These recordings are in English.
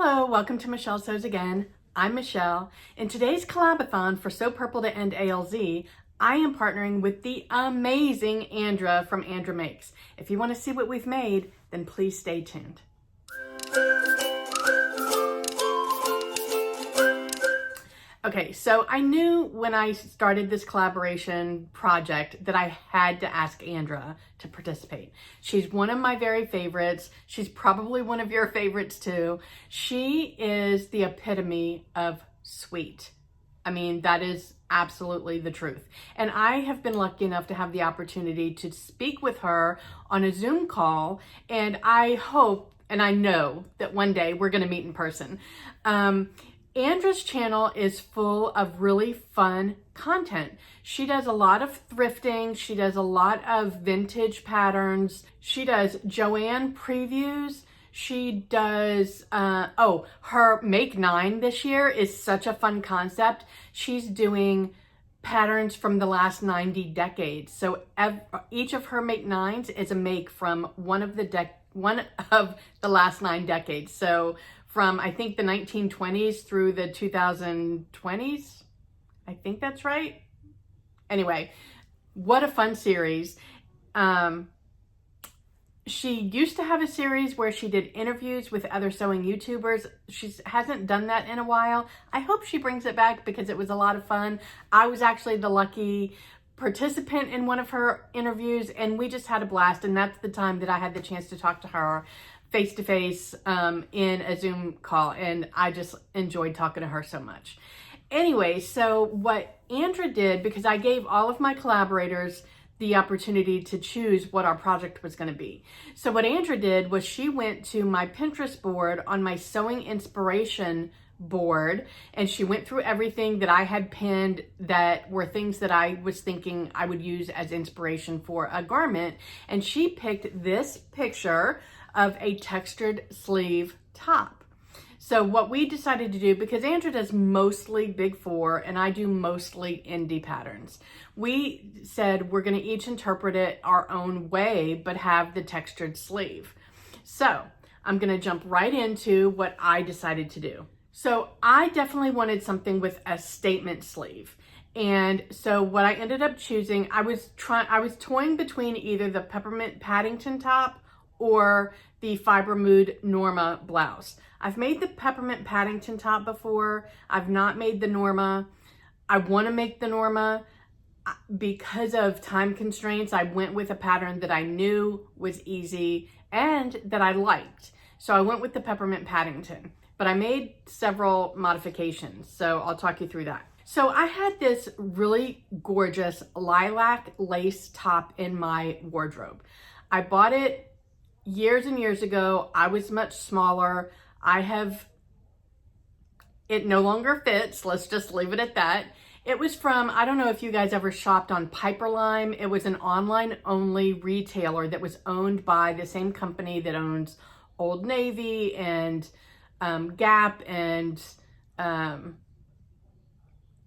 Hello, welcome to Michelle Sews Again. I'm Michelle. In today's collabathon for Sew Purple to End ALZ, I am partnering with the amazing Andra from Andra Makes. If you want to see what we've made, then please stay tuned. Okay, so I knew when I started this collaboration project that I had to ask Andra to participate. She's one of my very favorites. She's probably one of your favorites too. She is the epitome of sweet. I mean, that is absolutely the truth. And I have been lucky enough to have the opportunity to speak with her on a Zoom call, and I hope and I know that one day we're going to meet in person. Andra's channel is full of really fun content. She does a lot of thrifting. She does a lot of vintage patterns. She does Joanne previews. She does, her Make 9 this year is such a fun concept. She's doing patterns from the last 90 decades. So each of her Make 9s is a make from one of the last 9 decades. So from, I think, the 1920s through the 2020s. I think that's right. Anyway, what a fun series. She used to have a series where she did interviews with other sewing YouTubers. She hasn't done that in a while. I hope she brings it back because it was a lot of fun. I was actually the lucky participant in one of her interviews, and we just had a blast. And that's the time that I had the chance to talk to her face-to-face in a Zoom call, and I just enjoyed talking to her so much. Anyway, so what Andra did, because I gave all of my collaborators the opportunity to choose what our project was going to be. So what Andra did was she went to my Pinterest board on my sewing inspiration board, and she went through everything that I had pinned that were things that I was thinking I would use as inspiration for a garment, and she picked this picture of a textured sleeve top. So what we decided to do, because Andra does mostly big four and I do mostly indie patterns, we said we're going to each interpret it our own way but have the textured sleeve. So I'm going to jump right into what I decided to do. So I definitely wanted something with a statement sleeve. And so what I ended up choosing, I was toying between either the Peppermint Paddington top or the Fiber Mood Norma blouse. I've made the Peppermint Paddington top before. I've not made the Norma. I want to make the Norma. Because of time constraints, I went with a pattern that I knew was easy and that I liked. So I went with the Peppermint Paddington, but I made several modifications. So I'll talk you through that. So I had this really gorgeous lilac lace top in my wardrobe. I bought it years and years ago. I was much smaller. It no longer fits. Let's just leave it at that. It was from, I don't know if you guys ever shopped on Piperlime. It was an online only retailer that was owned by the same company that owns Old Navy and Gap and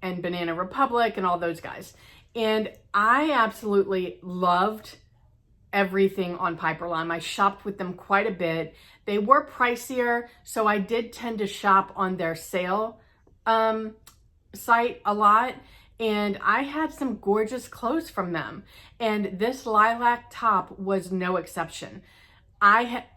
Banana Republic and all those guys. And I absolutely loved everything on Piperlime. I shopped with them quite a bit. They were pricier, so I did tend to shop on their sale site a lot, and I had some gorgeous clothes from them, and this lilac top was no exception.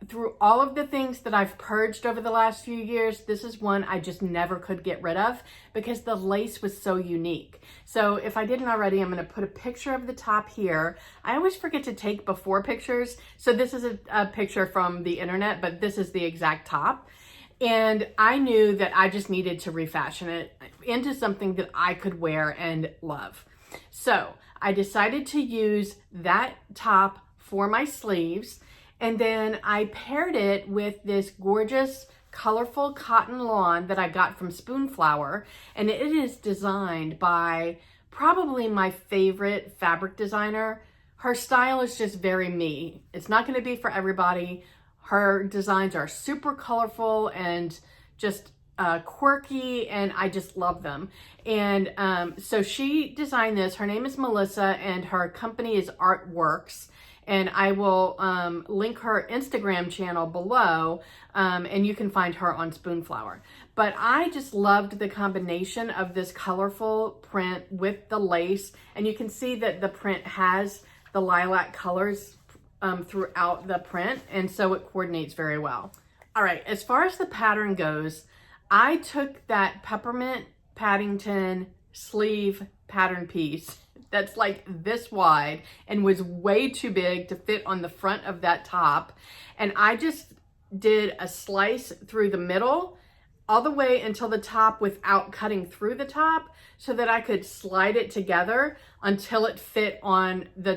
Through all of the things that I've purged over the last few years, this is one I just never could get rid of because the lace was so unique. So if I didn't already, I'm going to put a picture of the top here. I always forget to take before pictures. So this is a picture from the internet, but this is the exact top. And I knew that I just needed to refashion it into something that I could wear and love. So I decided to use that top for my sleeves. And then I paired it with this gorgeous, colorful cotton lawn that I got from Spoonflower. And it is designed by probably my favorite fabric designer. Her style is just very me. It's not going to be for everybody. Her designs are super colorful and just quirky, and I just love them. And so she designed this. Her name is Melissa, and her company is Artworks. and I will link her Instagram channel below, and you can find her on Spoonflower. But I just loved the combination of this colorful print with the lace, and you can see that the print has the lilac colors throughout the print, and so it coordinates very well. All right, as far as the pattern goes, I took that Peppermint Paddington sleeve pattern piece that's like this wide and was way too big to fit on the front of that top, and I just did a slice through the middle all the way until the top without cutting through the top, so that I could slide it together until it fit on the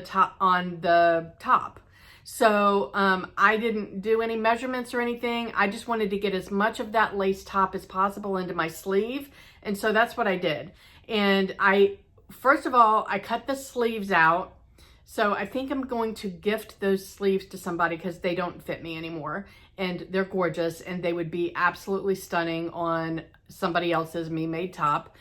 top. So I didn't do any measurements or anything. I just wanted to get as much of that lace top as possible into my sleeve. And so that's what I did. And first of all, I cut the sleeves out. So I think I'm going to gift those sleeves to somebody because they don't fit me anymore. And they're gorgeous, and they would be absolutely stunning on somebody else's me-made top.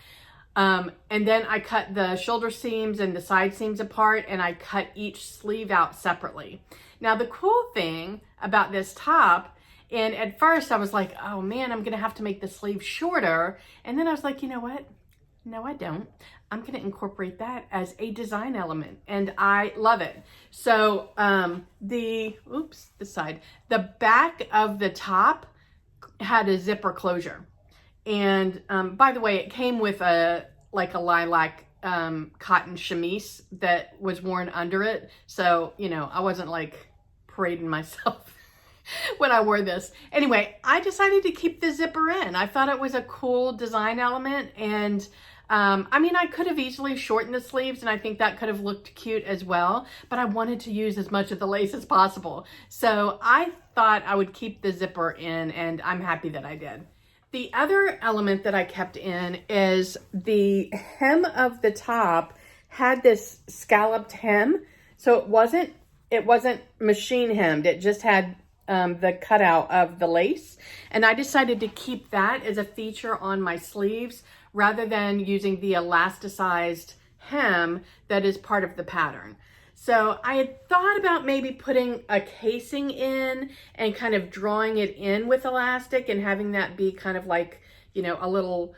And then I cut the shoulder seams and the side seams apart, and I cut each sleeve out separately. Now, the cool thing about this top, and at first I was like, oh man, I'm gonna have to make the sleeve shorter. And then I was like, you know what? No, I don't. I'm gonna incorporate that as a design element, and I love it. So the back of the top had a zipper closure. And by the way, it came with a lilac cotton chemise that was worn under it. So, you know, I wasn't like parading myself when I wore this. Anyway, I decided to keep the zipper in. I thought it was a cool design element. And I mean, I could have easily shortened the sleeves, and I think that could have looked cute as well, but I wanted to use as much of the lace as possible. So I thought I would keep the zipper in, and I'm happy that I did. The other element that I kept in is the hem of the top had this scalloped hem. So it wasn't machine hemmed. It just had the cutout of the lace. And I decided to keep that as a feature on my sleeves rather than using the elasticized hem that is part of the pattern. So I had thought about maybe putting a casing in and kind of drawing it in with elastic and having that be kind of like, you know, a little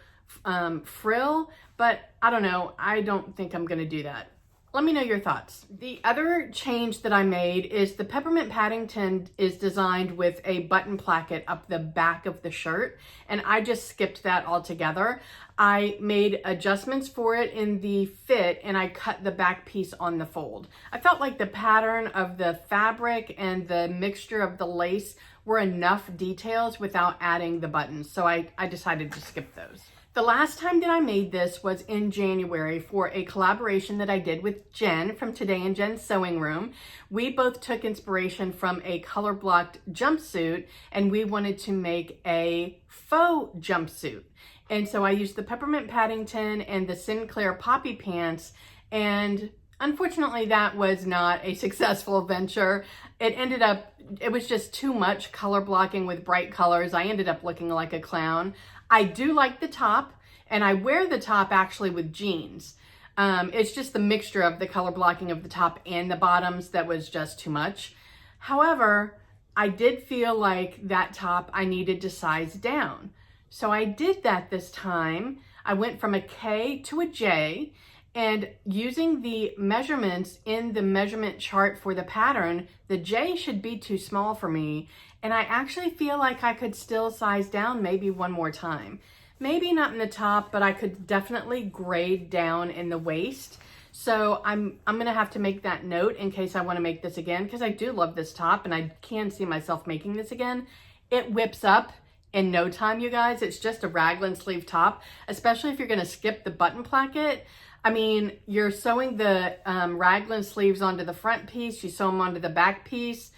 frill, but I don't know. I don't think I'm going to do that. Let me know your thoughts. The other change that I made is the Peppermint Paddington is designed with a button placket up the back of the shirt, and I just skipped that altogether. I made adjustments for it in the fit, and I cut the back piece on the fold. I felt like the pattern of the fabric and the mixture of the lace were enough details without adding the buttons, so I decided to skip those. The last time that I made this was in January for a collaboration that I did with Jen from Today in Jen's Sewing Room. We both took inspiration from a color blocked jumpsuit, and we wanted to make a faux jumpsuit. And so I used the Peppermint Paddington and the Sinclair Poppy pants, and unfortunately that was not a successful venture. It was just too much color blocking with bright colors. I ended up looking like a clown. I do like the top, and I wear the top actually with jeans. It's just the mixture of the color blocking of the top and the bottoms that was just too much. However, I did feel like that top I needed to size down. So I did that this time. I went from a K to a J, and using the measurements in the measurement chart for the pattern, the J should be too small for me. And I actually feel like I could still size down maybe one more time. Maybe not in the top, but I could definitely grade down in the waist. So I'm gonna have to make that note in case I wanna make this again, because I do love this top and I can see myself making this again. It whips up in no time, you guys. It's just a raglan sleeve top, especially if you're gonna skip the button placket. I mean, you're sewing the raglan sleeves onto the front piece, you sew them onto the back piece,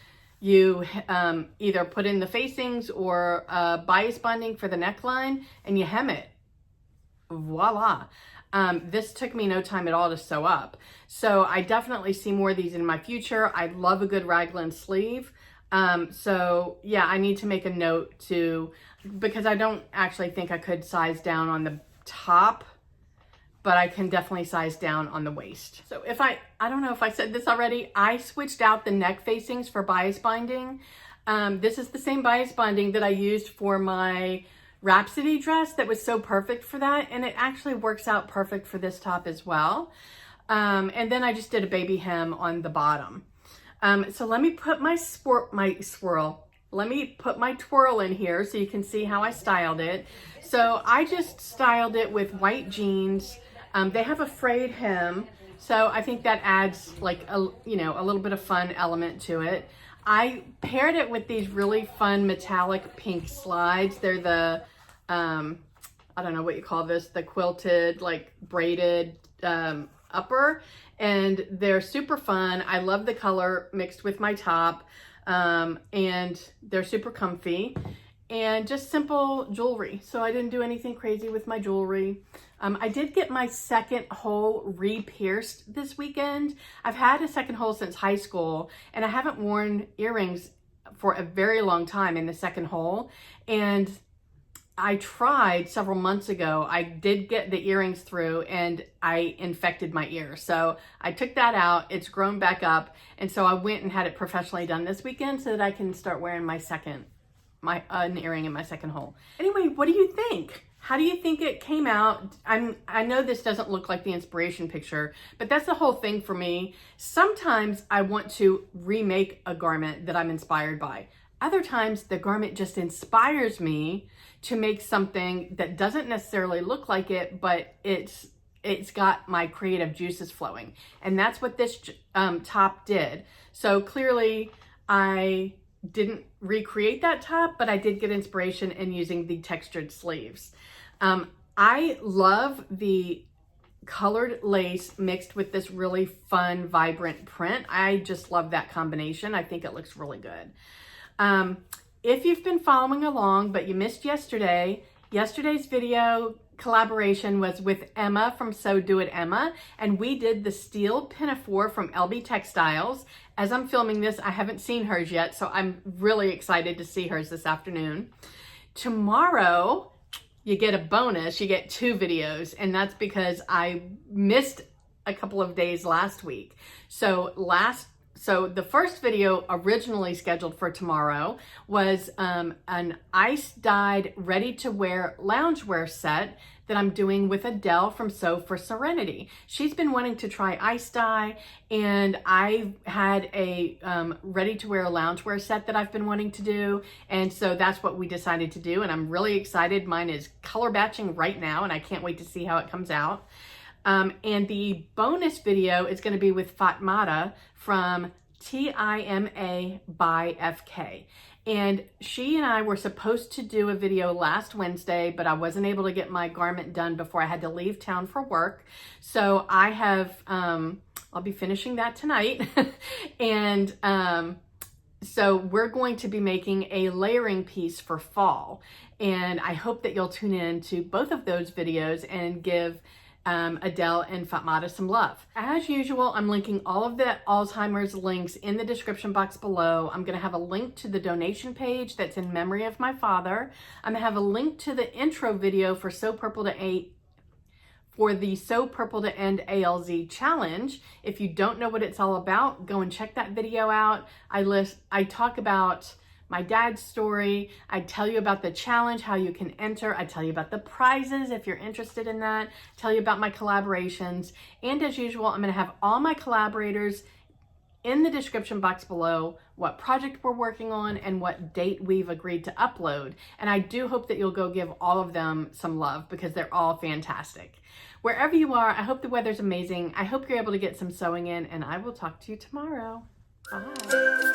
you either put in the facings or bias binding for the neckline, and you hem it. Voila. This took me no time at all to sew up. So I definitely see more of these in my future. I love a good raglan sleeve. So yeah, I need to make a note because I don't actually think I could size down on the top but I can definitely size down on the waist. So if I don't know if I said this already, I switched out the neck facings for bias binding. This is the same bias binding that I used for my Rhapsody dress that was so perfect for that, and it actually works out perfect for this top as well. And then I just did a baby hem on the bottom. So let me put let me put my twirl in here so you can see how I styled it. So I just styled it with white jeans. They have a frayed hem, so I think that adds like a little bit of fun element to it. I paired it with these really fun metallic pink slides. They're the, I don't know what you call this, the quilted, like braided upper, and they're super fun. I love the color mixed with my top, and they're super comfy and just simple jewelry. So I didn't do anything crazy with my jewelry. I did get my second hole re-pierced this weekend. I've had a second hole since high school, and I haven't worn earrings for a very long time in the second hole. And I tried several months ago. I did get the earrings through, and I infected my ear. So I took that out. It's grown back up. And so I went and had it professionally done this weekend so that I can start wearing an earring in my second hole. Anyway, what do you think? How do you think it came out? I know this doesn't look like the inspiration picture, but that's the whole thing for me. Sometimes I want to remake a garment that I'm inspired by. Other times the garment just inspires me to make something that doesn't necessarily look like it, but it's got my creative juices flowing. And that's what this top did. So clearly I didn't recreate that top, but I did get inspiration in using the textured sleeves. I love the colored lace mixed with this really fun, vibrant print. I just love that combination. I think it looks really good. If you've been following along, but you missed yesterday's video collaboration was with Emma from So Do It Emma, and we did the steel pinafore from LB Textiles. As I'm filming this, I haven't seen hers yet, so I'm really excited to see hers this afternoon. Tomorrow, you get a bonus. You get 2 videos, and that's because I missed a couple of days last week. So the first video originally scheduled for tomorrow was an ice dyed ready to wear loungewear set that I'm doing with Adele from Sew for Serenity. She's been wanting to try ice dye, and I had a ready to wear loungewear set that I've been wanting to do, and so that's what we decided to do, and I'm really excited. Mine is color batching right now, and I can't wait to see how it comes out. And the bonus video is going to be with Almada from TIMA by FK. And she and I were supposed to do a video last Wednesday, but I wasn't able to get my garment done before I had to leave town for work. So I have, I'll be finishing that tonight. And so we're going to be making a layering piece for fall. And I hope that you'll tune in to both of those videos and give Adele and Almada some love. As usual, I'm linking all of the Alzheimer's links in the description box below. I'm going to have a link to the donation page that's in memory of my father. I'm going to have a link to the intro video for the So Purple to End ALZ challenge. If you don't know what it's all about, go and check that video out. I talk about my dad's story. I tell you about the challenge, how you can enter. I tell you about the prizes if you're interested in that. Tell you about my collaborations. And as usual, I'm going to have all my collaborators in the description box below, what project we're working on and what date we've agreed to upload. And I do hope that you'll go give all of them some love because they're all fantastic. Wherever you are, I hope the weather's amazing. I hope you're able to get some sewing in, and I will talk to you tomorrow. Bye.